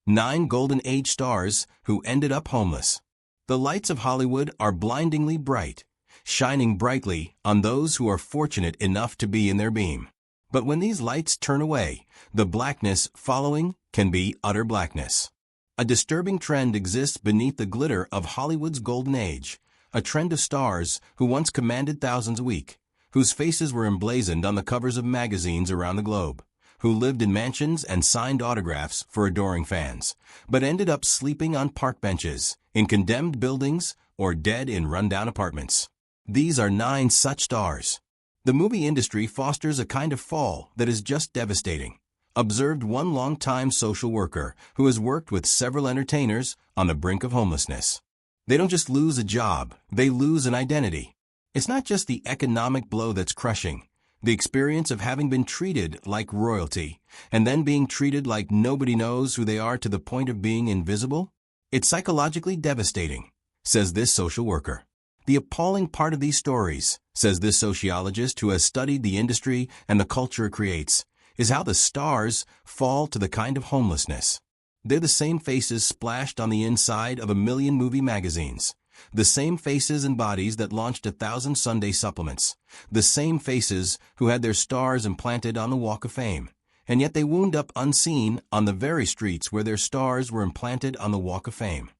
9 Golden Age stars who ended up homeless. The lights of Hollywood are blindingly bright, shining brightly on those who are fortunate enough to be in their beam. But when these lights turn away, the blackness following can be utter blackness. A disturbing trend exists beneath the glitter of Hollywood's golden age, a trend of stars who once commanded thousands a week, whose faces were emblazoned on the covers of magazines around the globe, who lived in mansions and signed autographs for adoring fans, but ended up sleeping on park benches, in condemned buildings, or dead in rundown apartments. These are 9 such stars. The movie industry fosters a kind of fall that is just devastating, observed one longtime social worker who has worked with several entertainers on the brink of homelessness. They don't just lose a job, they lose an identity. It's not just the economic blow that's crushing, the experience of having been treated like royalty, and then being treated like nobody knows who they are to the point of being invisible. It's psychologically devastating, says this social worker. The appalling part of these stories, says this sociologist who has studied the industry and the culture it creates, is how the stars fall to the kind of homelessness. They're the same faces splashed on the inside of a million movie magazines, the same faces and bodies that launched 1,000 Sunday supplements, the same faces who had their stars implanted on the Walk of Fame, and yet they wound up unseen on the very streets where their stars were implanted on the Walk of Fame.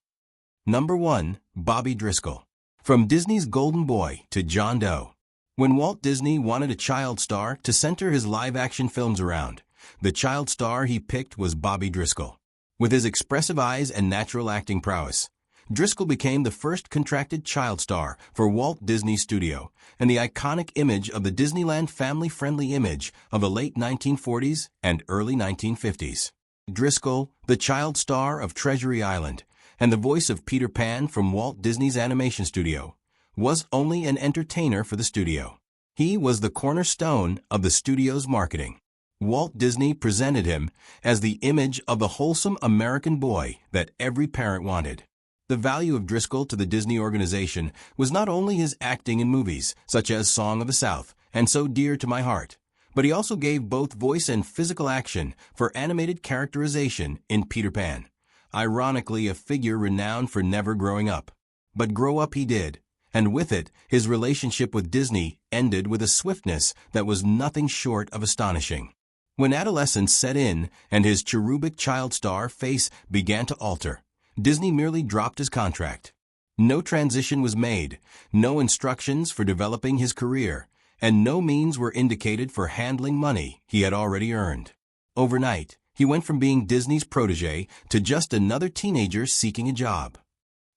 Number 1. Bobby Driscoll. From Disney's Golden Boy to John Doe. When Walt Disney wanted a child star to center his live-action films around, the child star he picked was Bobby Driscoll. With his expressive eyes and natural acting prowess, Driscoll became the first contracted child star for Walt Disney Studio and the iconic image of the Disneyland family-friendly image of the late 1940s and early 1950s. Driscoll, the child star of Treasury Island, and the voice of Peter Pan from Walt Disney's Animation Studio, was only an entertainer for the studio. He was the cornerstone of the studio's marketing. Walt Disney presented him as the image of the wholesome American boy that every parent wanted. The value of Driscoll to the Disney organization was not only his acting in movies, such as Song of the South and So Dear to My Heart, but he also gave both voice and physical action for animated characterization in Peter Pan. Ironically, a figure renowned for never growing up. But grow up he did, and with it, his relationship with Disney ended with a swiftness that was nothing short of astonishing. When adolescence set in and his cherubic child star face began to alter, Disney merely dropped his contract. No transition was made, no instructions for developing his career, and no means were indicated for handling money he had already earned. Overnight, he went from being Disney's protege to just another teenager seeking a job.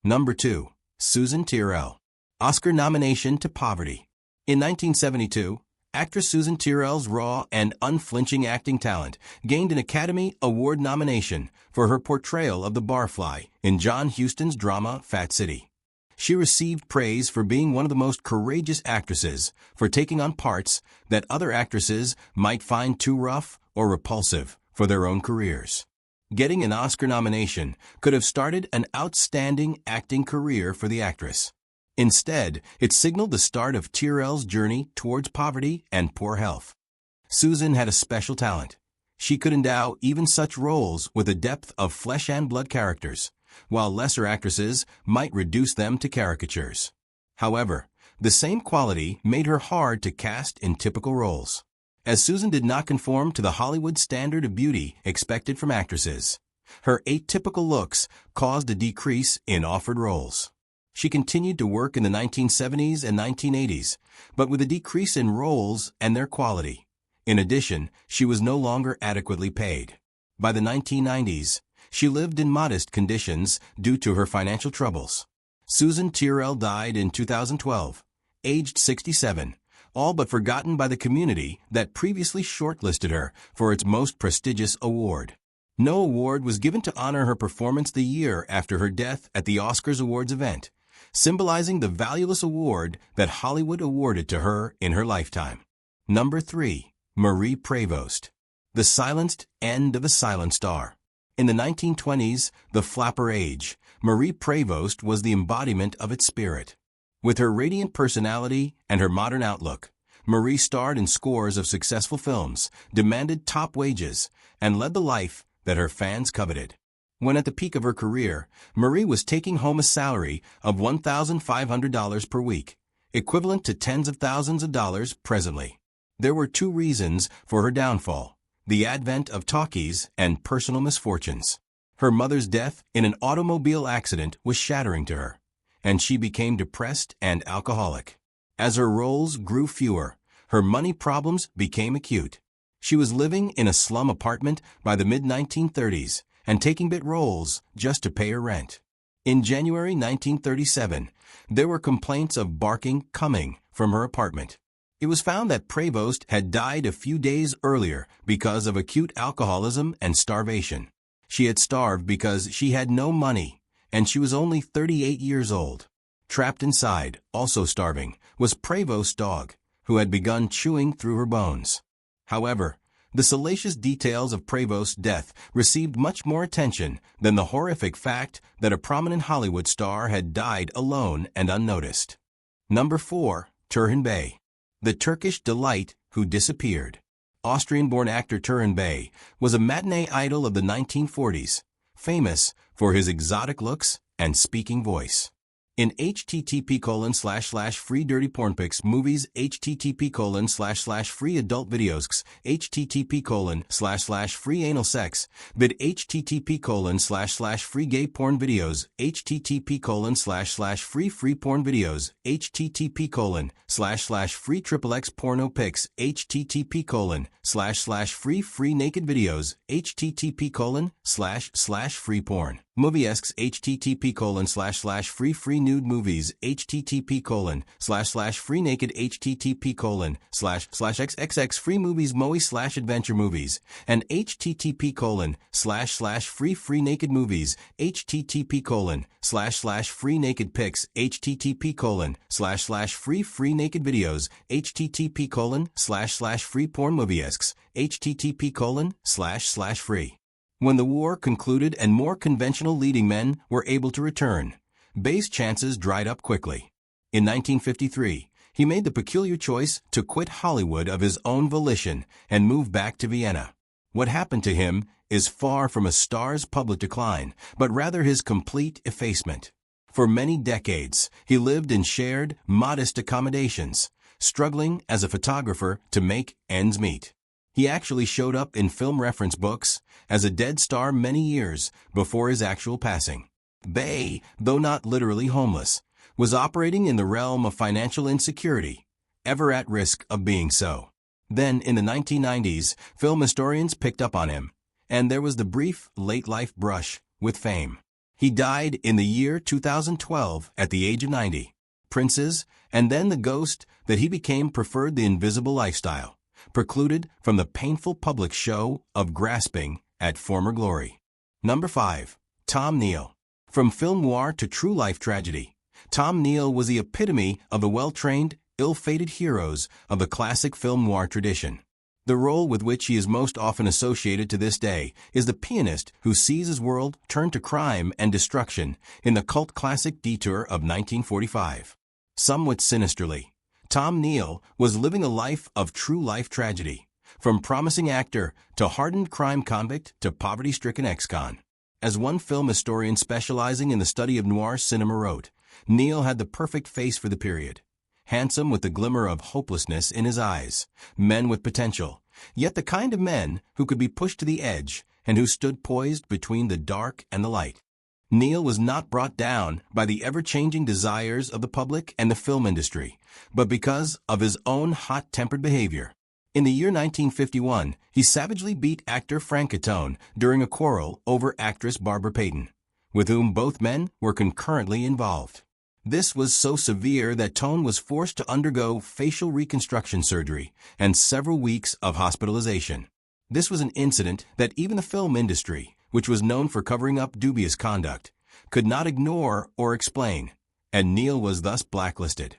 Number 2. Susan Tyrrell. Oscar nomination to poverty. In 1972, actress Susan Tyrrell's raw and unflinching acting talent gained an Academy Award nomination for her portrayal of the barfly in John Huston's drama Fat City. She received praise for being one of the most courageous actresses for taking on parts that other actresses might find too rough or repulsive for their own careers. Getting an Oscar nomination could have started an outstanding acting career for the actress. Instead, it signaled the start of Tyrrell's journey towards poverty and poor health. Susan had a special talent. She could endow even such roles with a depth of flesh and blood characters, while lesser actresses might reduce them to caricatures. However, the same quality made her hard to cast in typical roles, as Susan did not conform to the Hollywood standard of beauty expected from actresses. Her atypical looks caused a decrease in offered roles. She continued to work in the 1970s and 1980s, but with a decrease in roles and their quality. In addition, she was no longer adequately paid. By the 1990s, she lived in modest conditions due to her financial troubles. Susan Tyrrell died in 2012, aged 67, all but forgotten by the community that previously shortlisted her for its most prestigious award. No award was given to honor her performance the year after her death at the Oscars Awards event, symbolizing the valueless award that Hollywood awarded to her in her lifetime. Number 3. Marie Prevost. The silenced end of a silent star. In the 1920s, the flapper age, Marie Prevost was the embodiment of its spirit. With her radiant personality and her modern outlook, Marie starred in scores of successful films, demanded top wages, and led the life that her fans coveted. When at the peak of her career, Marie was taking home a salary of $1,500 per week, equivalent to tens of thousands of dollars presently. There were two reasons for her downfall: the advent of talkies and personal misfortunes. Her mother's death in an automobile accident was shattering to her, and she became depressed and alcoholic. As her roles grew fewer, her money problems became acute. She was living in a slum apartment by the mid-1930s and taking bit roles just to pay her rent. In January 1937, there were complaints of barking coming from her apartment. It was found that Prevost had died a few days earlier because of acute alcoholism and starvation. She had starved because she had no money, and she was only 38 years old. Trapped inside, also starving, was Prevost's dog, who had begun chewing through her bones. However, the salacious details of Prevost's death received much more attention than the horrific fact that a prominent Hollywood star had died alone and unnoticed. Number 4. Turhan Bey. The Turkish delight who disappeared. Austrian-born actor Turhan Bey was a matinee idol of the 1940s, famous for his exotic looks and speaking voice. In http://free dirty porn pics movies, http://free adult videos, http://free anal sex vid, http://free gay porn videos, http://free free porn videos, http://free XXX porno pics, http://free naked videos, http://free porn moviesks, http://free nude movies, http://free naked, http://xxx free movies moe/adventure movies, and http://free naked movies, http://free naked pics, http://free naked videos, http://free porn moviesks, http://free. When the war concluded and more conventional leading men were able to return, Bey's chances dried up quickly. In 1953, he made the peculiar choice to quit Hollywood of his own volition and move back to Vienna. What happened to him is far from a star's public decline, but rather his complete effacement. For many decades, he lived in shared, modest accommodations, struggling as a photographer to make ends meet. He actually showed up in film reference books as a dead star many years before his actual passing. Bey, though not literally homeless, was operating in the realm of financial insecurity, ever at risk of being so. Then, in the 1990s, film historians picked up on him, and there was the brief late-life brush with fame. He died in the year 2012 at the age of 90. Princes, and then the ghost that he became preferred the invisible lifestyle, precluded from the painful public show of grasping at former glory. Number 5. Tom Neal. From film noir to true life tragedy, Tom Neal was the epitome of the well-trained, ill-fated heroes of the classic film noir tradition. The role with which he is most often associated to this day is the pianist who sees his world turn to crime and destruction in the cult classic Detour of 1945. Somewhat sinisterly, Tom Neal was living a life of true life tragedy, from promising actor to hardened crime convict to poverty-stricken ex-con. As one film historian specializing in the study of noir cinema wrote, Neal had the perfect face for the period. Handsome with the glimmer of hopelessness in his eyes, men with potential, yet the kind of men who could be pushed to the edge and who stood poised between the dark and the light. Neal was not brought down by the ever-changing desires of the public and the film industry, but because of his own hot-tempered behavior. In the year 1951, he savagely beat actor Frank Catone during a quarrel over actress Barbara Payton, with whom both men were concurrently involved. This was so severe that Tone was forced to undergo facial reconstruction surgery and several weeks of hospitalization. This was an incident that even the film industry, which was known for covering up dubious conduct, could not ignore or explain, and Neal was thus blacklisted.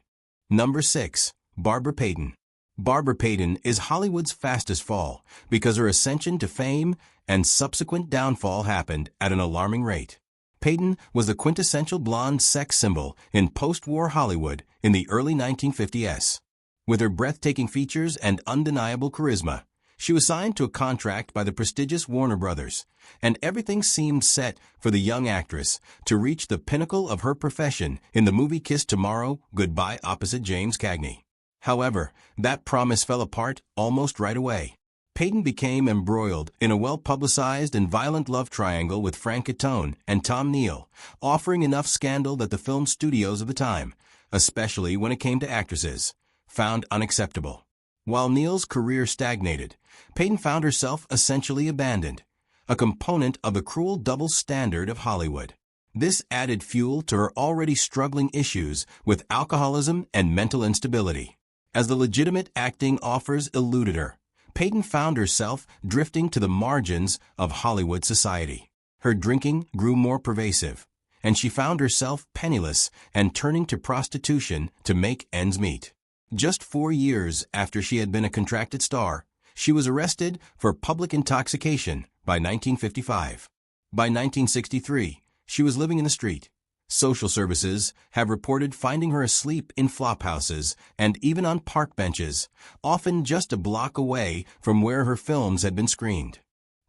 Number 6. Barbara Payton. Barbara Payton is Hollywood's fastest fall because her ascension to fame and subsequent downfall happened at an alarming rate. Payton was the quintessential blonde sex symbol in post-war Hollywood in the early 1950s. With her breathtaking features and undeniable charisma, She was signed to a contract by the prestigious Warner Brothers, and everything seemed set for the young actress to reach the pinnacle of her profession in the movie Kiss Tomorrow, Goodbye opposite James Cagney. However, that promise fell apart almost right away. Peyton became embroiled in a well-publicized and violent love triangle with Frank Catone and Tom Neal, offering enough scandal that the film studios of the time, especially when it came to actresses, found unacceptable. While Neal's career stagnated, Peyton found herself essentially abandoned, a component of the cruel double standard of Hollywood. This added fuel to her already struggling issues with alcoholism and mental instability. As the legitimate acting offers eluded her, Peyton found herself drifting to the margins of Hollywood society. Her drinking grew more pervasive, and she found herself penniless and turning to prostitution to make ends meet. Just 4 years after she had been a contracted star, she was arrested for public intoxication by 1955. By 1963, she was living in the street. Social services have reported finding her asleep in flophouses and even on park benches, often just a block away from where her films had been screened.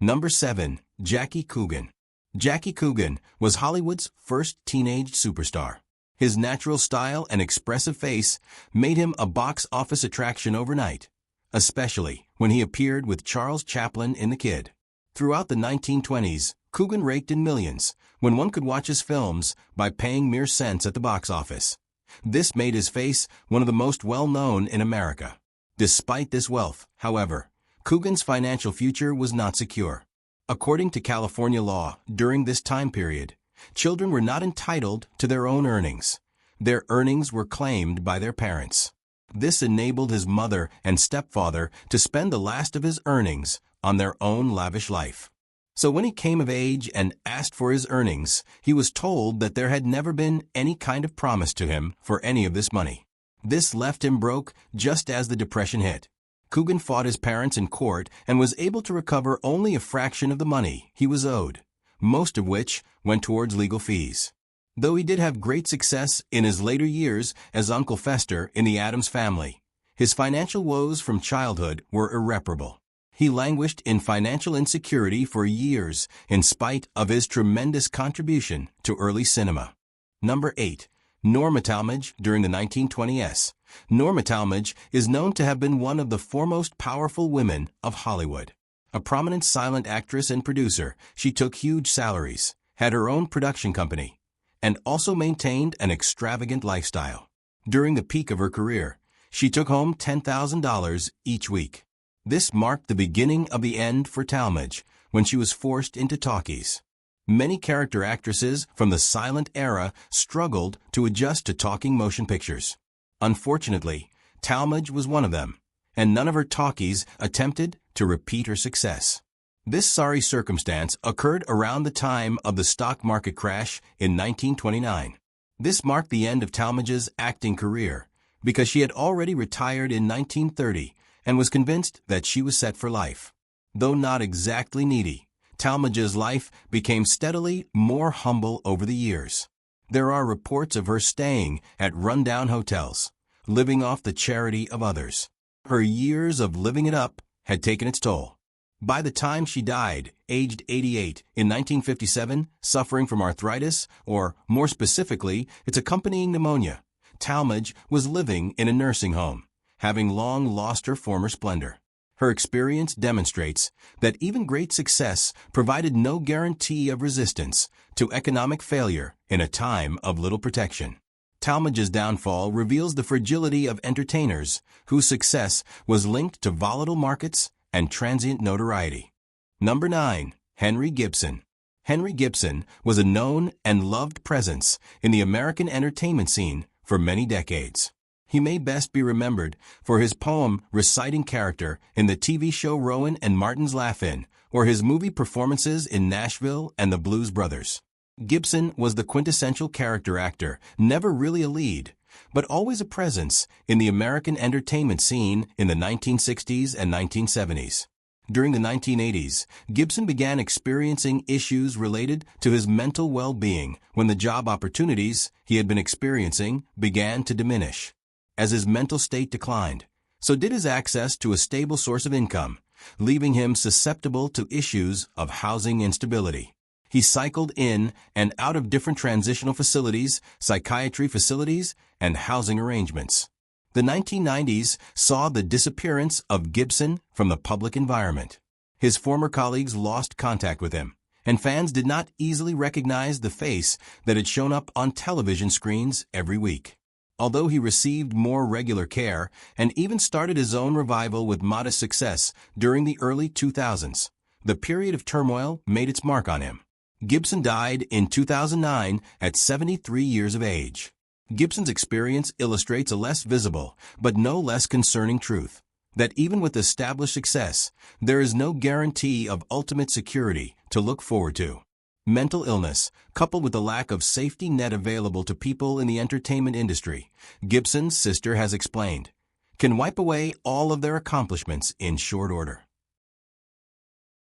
Number 7. Jackie Coogan. Jackie Coogan was Hollywood's first teenage superstar. His natural style and expressive face made him a box office attraction overnight, especially when he appeared with Charles Chaplin in The Kid. Throughout the 1920s, Coogan raked in millions when one could watch his films by paying mere cents at the box office. This made his face one of the most well-known in America. Despite this wealth, however, Coogan's financial future was not secure. According to California law, during this time period, children were not entitled to their own earnings. Their earnings were claimed by their parents. This enabled his mother and stepfather to spend the last of his earnings on their own lavish life. So when he came of age and asked for his earnings, he was told that there had never been any kind of promise to him for any of this money. This left him broke just as the Depression hit. Coogan fought his parents in court and was able to recover only a fraction of the money he was owed, most of which went towards legal fees. Though he did have great success in his later years as Uncle Fester in The Addams Family, his financial woes from childhood were irreparable. He languished in financial insecurity for years in spite of his tremendous contribution to early cinema. Number 8. Norma Talmadge during the 1920s. Norma Talmadge is known to have been one of the foremost powerful women of Hollywood. A prominent silent actress and producer, she took huge salaries, had her own production company, and also maintained an extravagant lifestyle. During the peak of her career, she took home $10,000 each week. This marked the beginning of the end for Talmadge when she was forced into talkies. Many character actresses from the silent era struggled to adjust to talking motion pictures. Unfortunately, Talmadge was one of them, and none of her talkies attempted to repeat her success. This sorry circumstance occurred around the time of the stock market crash in 1929. This marked the end of Talmadge's acting career because she had already retired in 1930 and was convinced that she was set for life. Though not exactly needy, Talmadge's life became steadily more humble over the years. There are reports of her staying at rundown hotels, living off the charity of others. Her years of living it up had taken its toll. By the time she died, aged 88, in 1957, suffering from arthritis, or more specifically, its accompanying pneumonia, Talmadge was living in a nursing home, having long lost her former splendor. Her experience demonstrates that even great success provided no guarantee of resistance to economic failure in a time of little protection. Talmadge's downfall reveals the fragility of entertainers whose success was linked to volatile markets and transient notoriety. Number 9. Henry Gibson. Henry Gibson was a known and loved presence in the American entertainment scene for many decades. He may best be remembered for his poem reciting character in the TV show Rowan and Martin's Laugh-In, or his movie performances in Nashville and the Blues Brothers. Gibson was the quintessential character actor, never really a lead, but always a presence in the American entertainment scene in the 1960s and 1970s. During the 1980s, Gibson began experiencing issues related to his mental well-being when the job opportunities he had been experiencing began to diminish. As his mental state declined, so did his access to a stable source of income, leaving him susceptible to issues of housing instability. He cycled in and out of different transitional facilities, psychiatry facilities, and housing arrangements. The 1990s saw the disappearance of Gibson from the public environment. His former colleagues lost contact with him, and fans did not easily recognize the face that had shown up on television screens every week. Although he received more regular care and even started his own revival with modest success during the early 2000s, the period of turmoil made its mark on him. Gibson died in 2009 at 73 years of age. Gibson's experience illustrates a less visible, but no less concerning truth, that even with established success, there is no guarantee of ultimate security to look forward to. Mental illness, coupled with the lack of safety net available to people in the entertainment industry, Gibson's sister has explained, can wipe away all of their accomplishments in short order.